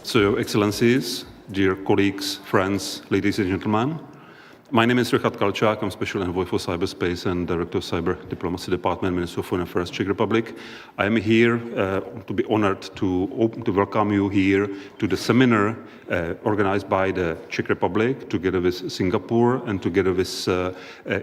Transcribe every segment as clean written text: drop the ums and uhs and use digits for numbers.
So, Your Excellencies, dear colleagues, friends, ladies and gentlemen, my name is Richard Kalčák. I'm Special Envoy for Cyberspace and Director of Cyber Diplomacy Department, Ministry of Foreign Affairs, Czech Republic. I am here to be honored to welcome you here to the seminar organized by the Czech Republic together with Singapore and together with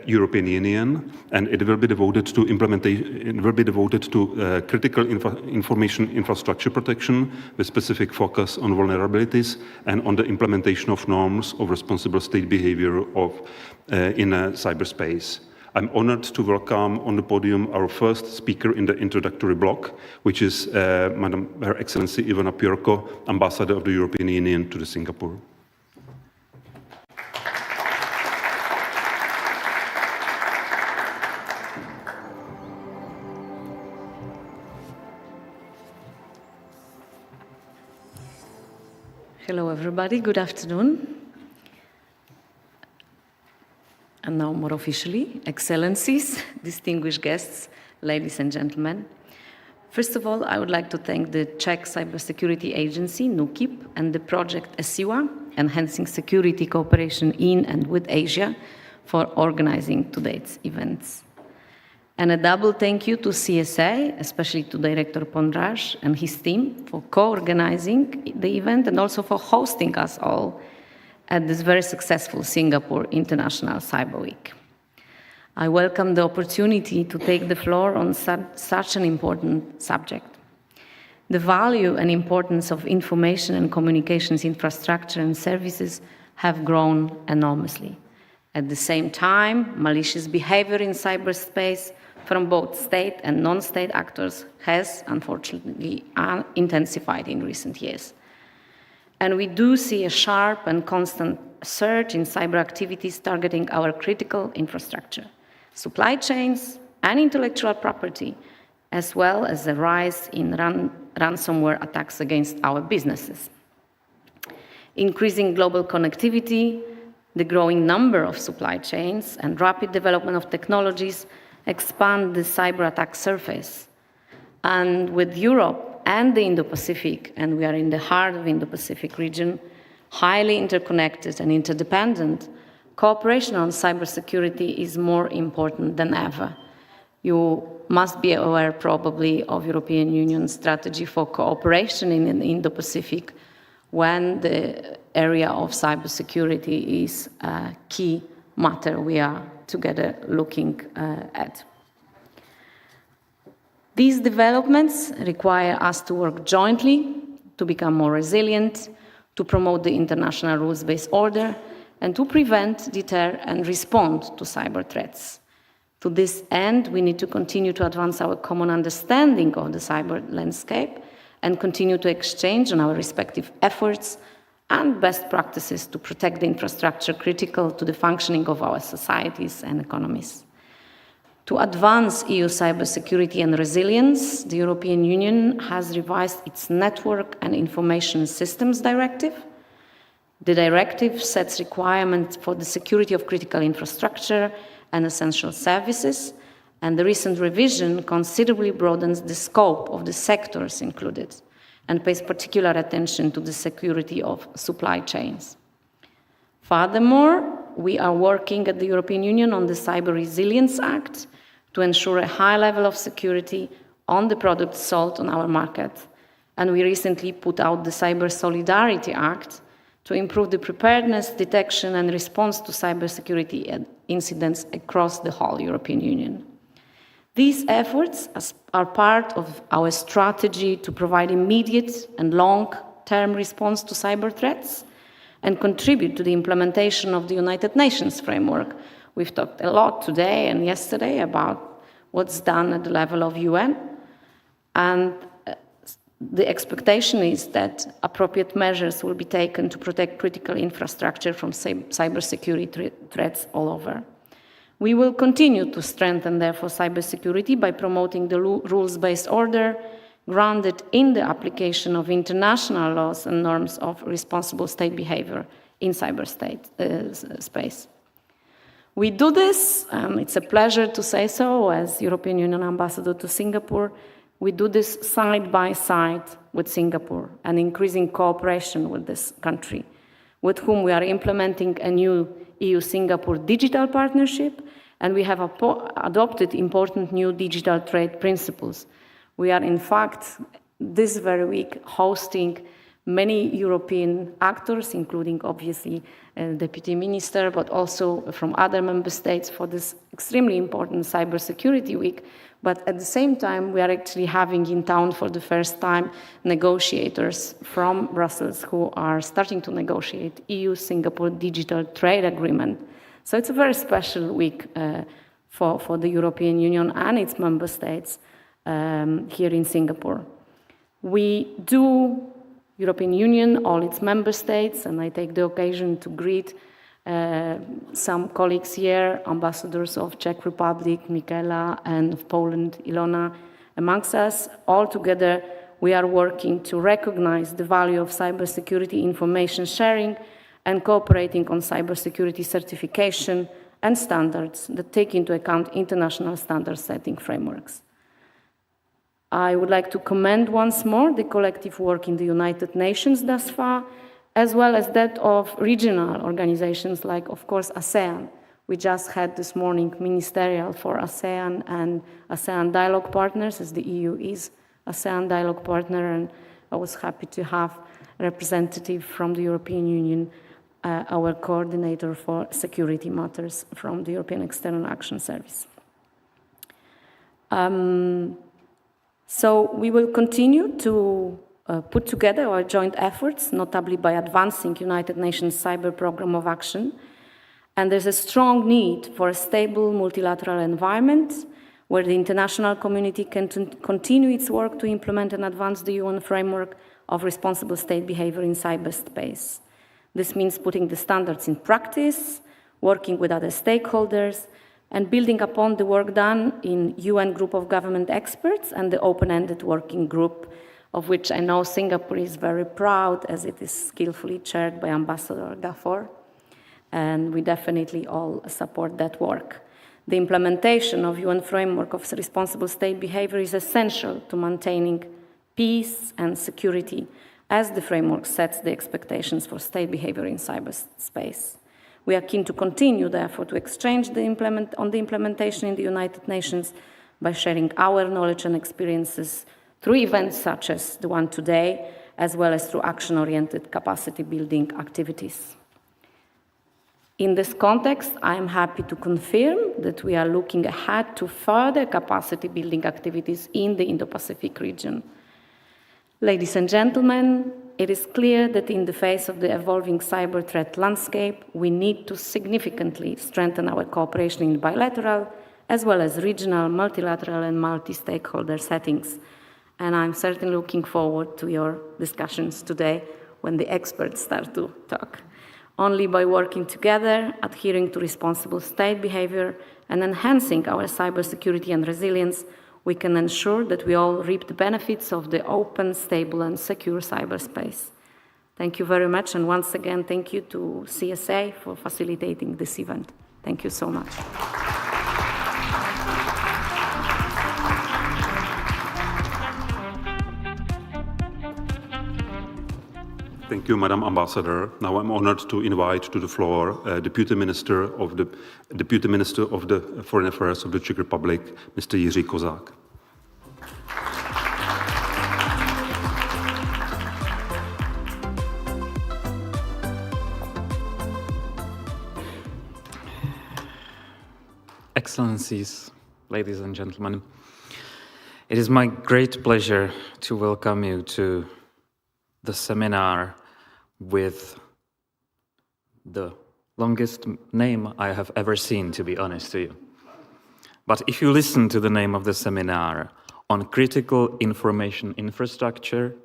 European Union, and it will be devoted to implementation. It will be devoted to critical information infrastructure protection with specific focus on vulnerabilities and on the implementation of norms of responsible state behavior in cyberspace. I'm honored to welcome on the podium our first speaker in the introductory block, which is Madam Her Excellency Ivana Piorko, Ambassador of the European Union to Singapore. Hello, everybody. Good afternoon. And now more officially, Excellencies, distinguished guests, ladies and gentlemen. First of all, I would like to thank the Czech Cybersecurity Agency, NÚKIB, and the project ESIWA, Enhancing Security Cooperation in and with Asia, for organizing today's events. And a double thank you to CSA, especially to Director Pondraž and his team for co-organizing the event and also for hosting us all at this very successful Singapore International Cyber Week. I welcome the opportunity to take the floor on such an important subject. The value and importance of information and communications infrastructure and services have grown enormously. At the same time, malicious behavior in cyberspace from both state and non-state actors has, unfortunately, intensified in recent years. And we do see a sharp and constant surge in cyber activities targeting our critical infrastructure, supply chains, and intellectual property, as well as the rise in ransomware attacks against our businesses. Increasing global connectivity, the growing number of supply chains, and rapid development of technologies expand the cyber attack surface. And with Europe and the Indo-Pacific, and we are in the heart of the Indo-Pacific region, highly interconnected and interdependent, cooperation on cybersecurity is more important than ever. You must be aware probably of European Union strategy for cooperation in the Indo-Pacific when the area of cybersecurity is a key matter we are together looking at. These developments require us to work jointly to become more resilient, to promote the international rules-based order, and to prevent, deter, and respond to cyber threats. To this end, we need to continue to advance our common understanding of the cyber landscape and continue to exchange on our respective efforts and best practices to protect the infrastructure critical to the functioning of our societies and economies. To advance EU cybersecurity and resilience, the European Union has revised its Network and Information Systems Directive. The directive sets requirements for the security of critical infrastructure and essential services, and the recent revision considerably broadens the scope of the sectors included and pays particular attention to the security of supply chains. Furthermore, we are working at the European Union on the Cyber Resilience Act to ensure a high level of security on the products sold on our market. And we recently put out the Cyber Solidarity Act to improve the preparedness, detection, and response to cybersecurity incidents across the whole European Union. These efforts are part of our strategy to provide immediate and long-term response to cyber threats and contribute to the implementation of the United Nations framework. We've talked a lot today and yesterday about what's done at the level of UN, and the expectation is that appropriate measures will be taken to protect critical infrastructure from cybersecurity threats all over. We will continue to strengthen, therefore, cybersecurity by promoting the rules-based order grounded in the application of international laws and norms of responsible state behavior in cyberspace. We do this, it's a pleasure to say so, as European Union Ambassador to Singapore, we do this side by side with Singapore and increasing cooperation with this country, with whom we are implementing a new EU-Singapore digital partnership, and we have adopted important new digital trade principles. We are, in fact, this very week hosting many European actors, including obviously Deputy Minister, but also from other member states for this extremely important cybersecurity week. But at the same time, we are actually having in town for the first time negotiators from Brussels who are starting to negotiate EU-Singapore digital trade agreement. So it's a very special week for the European Union and its member states here in Singapore. We do European Union, all its member states, and I take the occasion to greet some colleagues here, ambassadors of Czech Republic, Michaela, and of Poland, Ilona, amongst us. All together, we are working to recognize the value of cybersecurity information sharing and cooperating on cybersecurity certification and standards that take into account international standard setting frameworks. I would like to commend once more the collective work in the United Nations thus far, as well as that of regional organizations like, of course, ASEAN. We just had this morning ministerial for ASEAN and ASEAN dialogue partners, as the EU is ASEAN dialogue partner, and I was happy to have a representative from the European Union, our coordinator for security matters from the European External Action Service. So we will continue to put together our joint efforts, notably by advancing United Nations Cyber Programme of Action. And there's a strong need for a stable multilateral environment where the international community can continue its work to implement and advance the UN framework of responsible state behavior in cyberspace. This means putting the standards in practice, working with other stakeholders, and building upon the work done in UN Group of Government Experts and the open-ended working group, of which I know Singapore is very proud, as it is skillfully chaired by Ambassador Gafor, and we definitely all support that work. The implementation of UN framework of responsible state behavior is essential to maintaining peace and security, as the framework sets the expectations for state behavior in cyberspace. We are keen to continue, therefore, to exchange on the implementation in the United Nations by sharing our knowledge and experiences through events such as the one today, as well as through action-oriented capacity-building activities. In this context, I am happy to confirm that we are looking ahead to further capacity-building activities in the Indo-Pacific region. Ladies and gentlemen, it is clear that in the face of the evolving cyber threat landscape, we need to significantly strengthen our cooperation in bilateral, as well as regional, multilateral, and multi-stakeholder settings. And I'm certainly looking forward to your discussions today when the experts start to talk. Only by working together, adhering to responsible state behavior, and enhancing our cybersecurity and resilience, we can ensure that we all reap the benefits of the open, stable, and secure cyberspace. Thank you very much, and once again, thank you to CSA for facilitating this event. Thank you so much. Thank you, Madam Ambassador. Now I'm honored to invite to the floor Deputy Minister of the Foreign Affairs of the Czech Republic, Mr. Jiří Kozák. Excellencies, ladies and gentlemen, it is my great pleasure to welcome you to the seminar with the longest name I have ever seen, to be honest to you. But if you listen to the name of the seminar on critical information infrastructure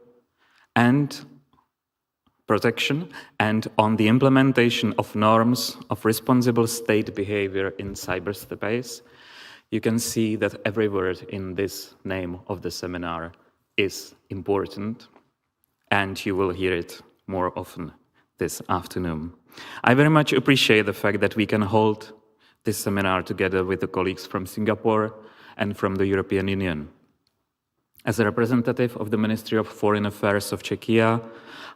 and protection and on the implementation of norms of responsible state behavior in cyberspace, you can see that every word in this name of the seminar is important, and you will hear it more often this afternoon. I very much appreciate the fact that we can hold this seminar together with the colleagues from Singapore and from the European Union. As a representative of the Ministry of Foreign Affairs of Czechia,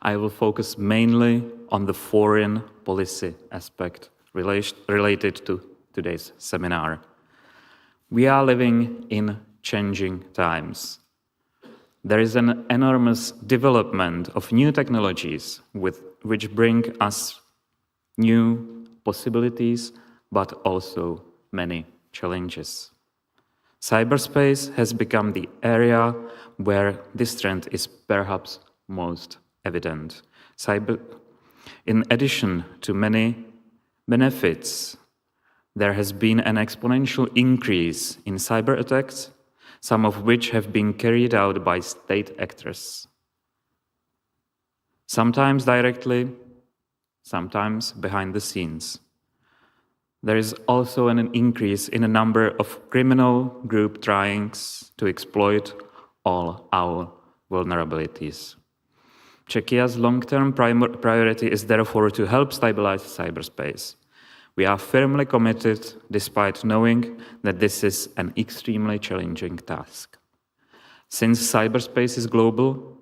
I will focus mainly on the foreign policy aspect related to today's seminar. We are living in changing times. There is an enormous development of new technologies which bring us new possibilities, but also many challenges. Cyberspace has become the area where this trend is perhaps most evident. In addition to many benefits, there has been an exponential increase in cyber attacks, some of which have been carried out by state actors. Sometimes directly, sometimes behind the scenes. There is also an increase in a number of criminal group trying to exploit all our vulnerabilities. Czechia's long-term priority is therefore to help stabilize cyberspace. We are firmly committed, despite knowing that this is an extremely challenging task. Since cyberspace is global,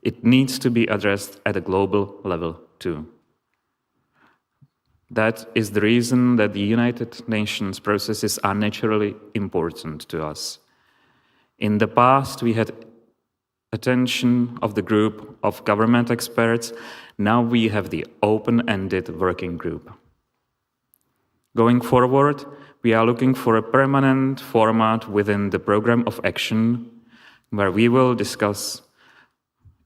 it needs to be addressed at a global level too. That is the reason that the United Nations processes are naturally important to us. In the past, we had attention of the group of government experts. Now we have the open-ended working group. Going forward, we are looking for a permanent format within the program of action, where we will discuss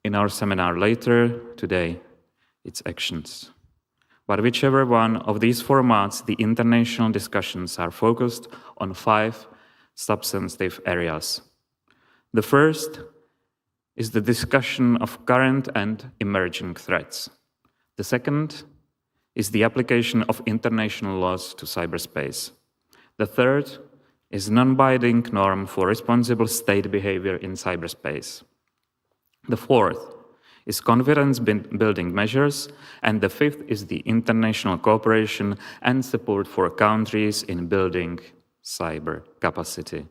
in our seminar later today its actions. But whichever one of these formats, the international discussions are focused on 5 substantive areas. The first is the discussion of current and emerging threats. The second is the application of international laws to cyberspace. The third is non-binding norm for responsible state behavior in cyberspace. The fourth is confidence-building measures, and the fifth is the international cooperation and support for countries in building cyber capacity.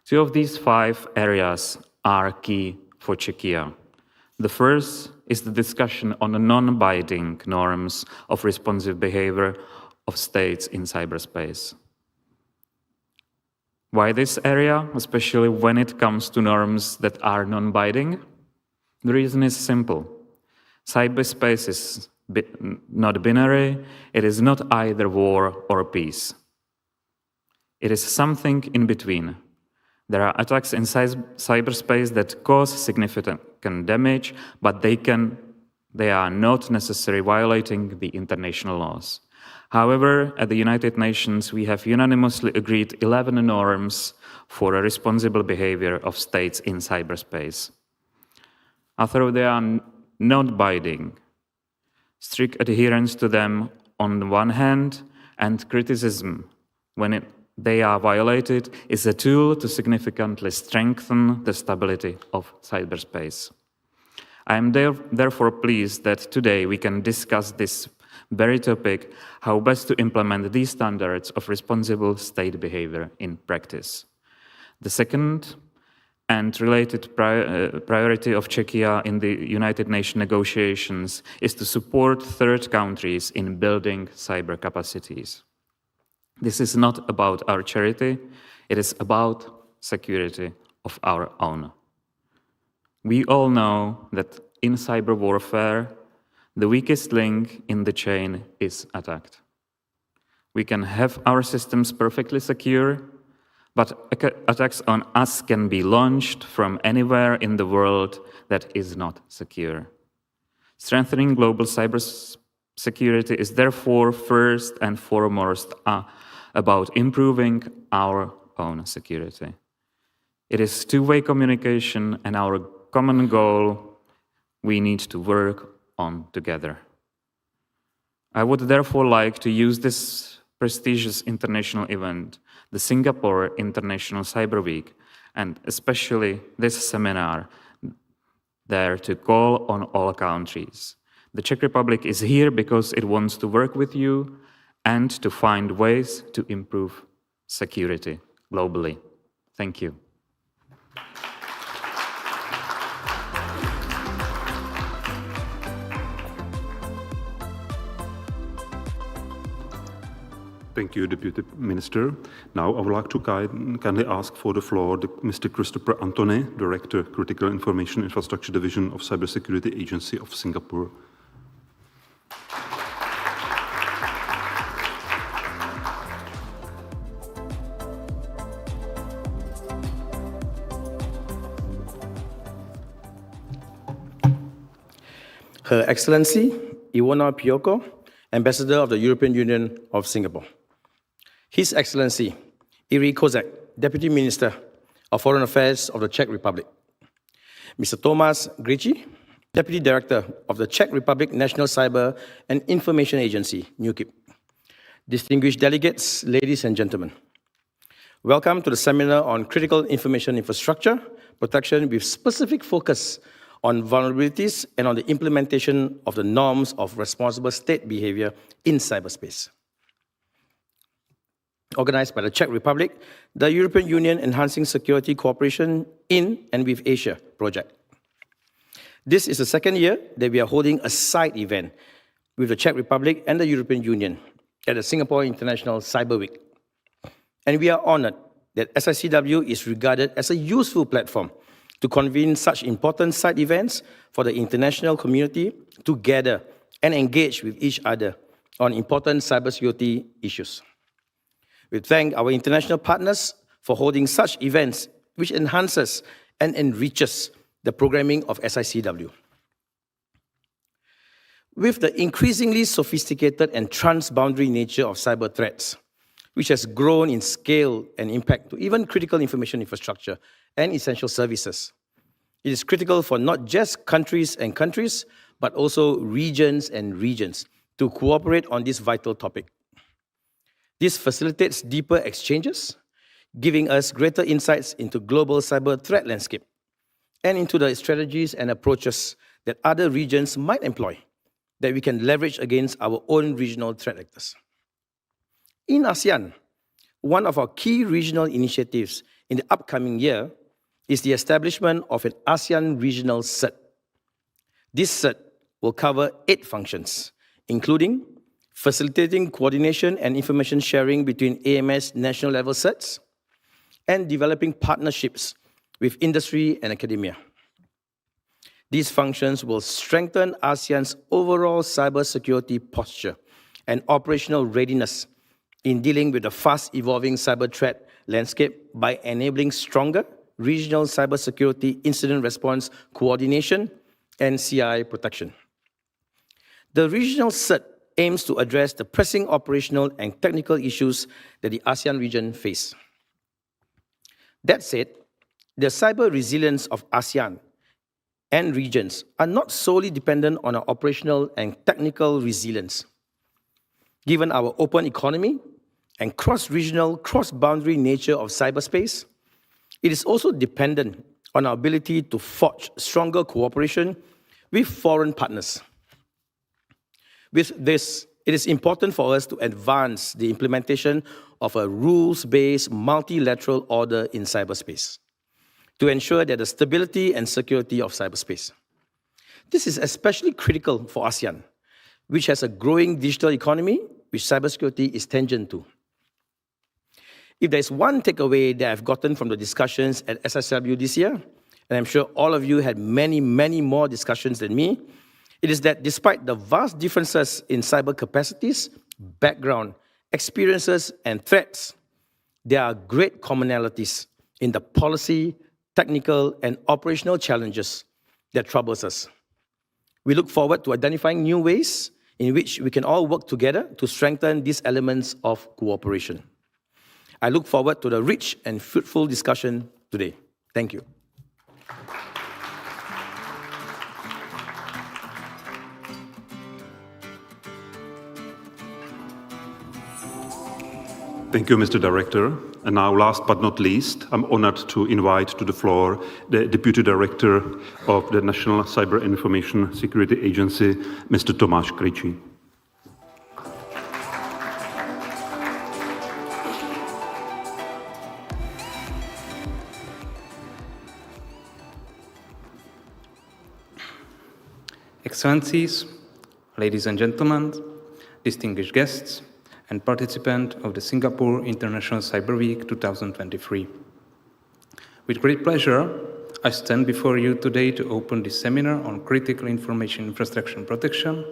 2 of these 5 areas are key for Czechia. The first is the discussion on the non-binding norms of responsive behavior of states in cyberspace. Why this area, especially when it comes to norms that are non-binding? The reason is simple. Cyberspace is not binary. It is not either war or peace. It is something in between. There are attacks in cyberspace that cause significant damage, but they are not necessarily violating the international laws. However, at the United Nations, we have unanimously agreed 11 norms for a responsible behavior of states in cyberspace. Although they are not binding, strict adherence to them on the one hand and criticism when they are violated is a tool to significantly strengthen the stability of cyberspace. I am therefore pleased that today we can discuss this very topic, how best to implement these standards of responsible state behavior in practice. The second and related priority of Czechia in the United Nations negotiations is to support third countries in building cyber capacities. This is not about our charity, it is about security of our own. We all know that in cyber warfare, the weakest link in the chain is attacked. We can have our systems perfectly secure, but attacks on us can be launched from anywhere in the world that is not secure. Strengthening global cybersecurity is therefore first and foremost about improving our own security. It is two-way communication and our common goal we need to work on together. I would therefore like to use this prestigious international event, the Singapore International Cyber Week, and especially this seminar, there to call on all countries. The Czech Republic is here because it wants to work with you and to find ways to improve security globally. Thank you. Thank you, Deputy Minister. Now I would like to kindly ask for the floor Mr. Christopher Antony, Director, Critical Information Infrastructure Division of Cybersecurity Agency of Singapore. Her Excellency Iwona Pioko, Ambassador of the European Union of Singapore. His Excellency Iri Kozak, Deputy Minister of Foreign Affairs of the Czech Republic. Mr. Tomáš Griči, Deputy Director of the Czech Republic National Cyber and Information Agency, NÚKIB. Distinguished delegates, ladies and gentlemen. Welcome to the seminar on critical information infrastructure protection with specific focus on vulnerabilities and on the implementation of the norms of responsible state behavior in cyberspace. Organized by the Czech Republic, the European Union Enhancing Security Cooperation in and with Asia project. This is the second year that we are holding a side event with the Czech Republic and the European Union at the Singapore International Cyber Week. And we are honored that SICW is regarded as a useful platform to convene such important side events for the international community to gather and engage with each other on important cybersecurity issues. We thank our international partners for holding such events, which enhances and enriches the programming of SICW. With the increasingly sophisticated and transboundary nature of cyber threats, which has grown in scale and impact to even critical information infrastructure and essential services, it is critical for not just countries and countries, but also regions and regions to cooperate on this vital topic. This facilitates deeper exchanges, giving us greater insights into global cyber threat landscape and into the strategies and approaches that other regions might employ that we can leverage against our own regional threat actors. In ASEAN, one of our key regional initiatives in the upcoming year is the establishment of an ASEAN Regional CERT. This CERT will cover 8 functions, including facilitating coordination and information sharing between AMS national level CERTs, and developing partnerships with industry and academia. These functions will strengthen ASEAN's overall cybersecurity posture and operational readiness in dealing with the fast-evolving cyber threat landscape by enabling stronger regional cybersecurity incident response coordination and CII protection. The regional CERT aims to address the pressing operational and technical issues that the ASEAN region face. That said, the cyber resilience of ASEAN and regions are not solely dependent on our operational and technical resilience. Given our open economy and cross-regional, cross-boundary nature of cyberspace, it is also dependent on our ability to forge stronger cooperation with foreign partners. With this, it is important for us to advance the implementation of a rules-based multilateral order in cyberspace to ensure that the stability and security of cyberspace. This is especially critical for ASEAN, which has a growing digital economy, which cybersecurity is tangent to. If there's one takeaway that I've gotten from the discussions at SICW this year, and I'm sure all of you had many, many more discussions than me, it is that despite the vast differences in cyber capacities, background, experiences, and threats, there are great commonalities in the policy, technical, and operational challenges that troubles us. We look forward to identifying new ways in which we can all work together to strengthen these elements of cooperation. I look forward to the rich and fruitful discussion today. Thank you. Thank you, Mr. Director. And now, last but not least, I'm honored to invite to the floor the Deputy Director of the National Cyber Information Security Agency, Mr. Tomáš Griči. Excellencies, ladies and gentlemen, distinguished guests, and participant of the Singapore International Cyber Week 2023. With great pleasure, I stand before you today to open this seminar on critical information infrastructure and protection,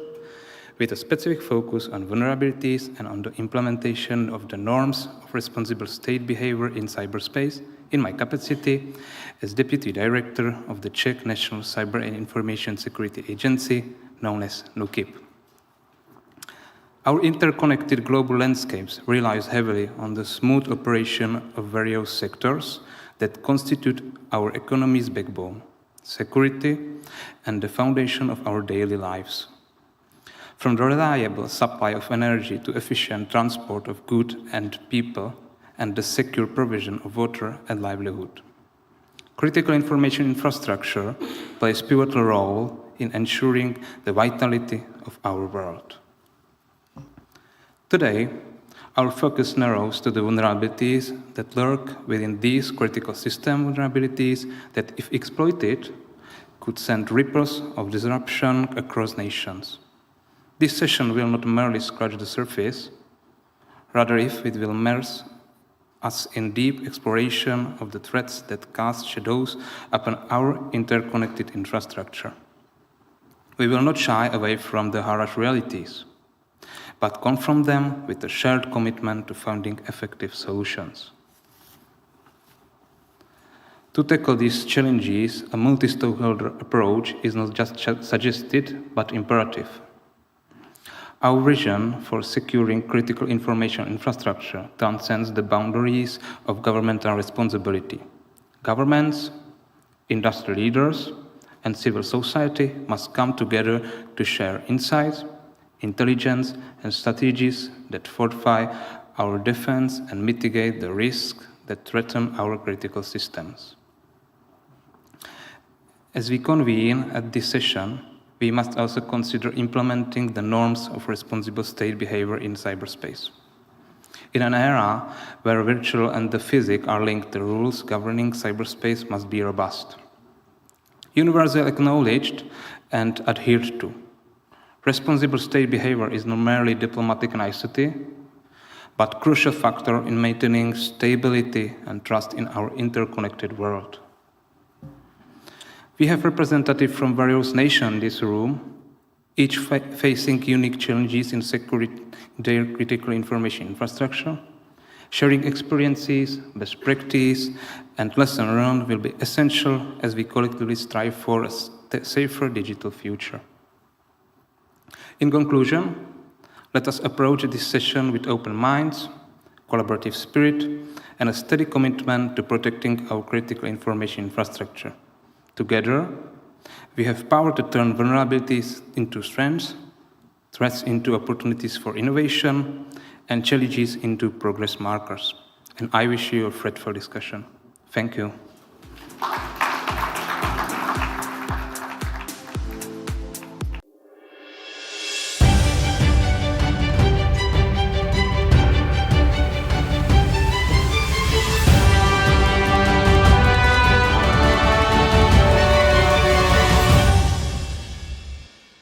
with a specific focus on vulnerabilities and on the implementation of the norms of responsible state behavior in cyberspace in my capacity as Deputy Director of the Czech National Cyber and Information Security Agency, known as NÚKIB. Our interconnected global landscapes relies heavily on the smooth operation of various sectors that constitute our economy's backbone, security, and the foundation of our daily lives. From the reliable supply of energy to efficient transport of goods and people, and the secure provision of water and livelihood. Critical information infrastructure plays a pivotal role in ensuring the vitality of our world. Today, our focus narrows to the vulnerabilities that lurk within these critical system vulnerabilities that, if exploited, could send ripples of disruption across nations. This session will not merely scratch the surface, rather it will immerse us in deep exploration of the threats that cast shadows upon our interconnected infrastructure. We will not shy away from the harsh realities, but confront them with a shared commitment to finding effective solutions. To tackle these challenges, a multi-stakeholder approach is not just suggested, but imperative. Our vision for securing critical information infrastructure transcends the boundaries of governmental responsibility. Governments, industry leaders, and civil society must come together to share insights, intelligence, and strategies that fortify our defense and mitigate the risks that threaten our critical systems. As we convene at this session, we must also consider implementing the norms of responsible state behavior in cyberspace. In an era where virtual and the physical are linked, the rules governing cyberspace must be robust, universally acknowledged and adhered to. Responsible state behavior is not merely diplomatic nicety, but a crucial factor in maintaining stability and trust in our interconnected world. We have representatives from various nations in this room, each facing unique challenges in securing their critical information infrastructure. Sharing experiences, best practice, and lessons learned will be essential as we collectively strive for a safer digital future. In conclusion, let us approach this session with open minds, collaborative spirit, and a steady commitment to protecting our critical information infrastructure. Together, we have power to turn vulnerabilities into strengths, threats into opportunities for innovation, and challenges into progress markers. And I wish you a fruitful discussion. Thank you.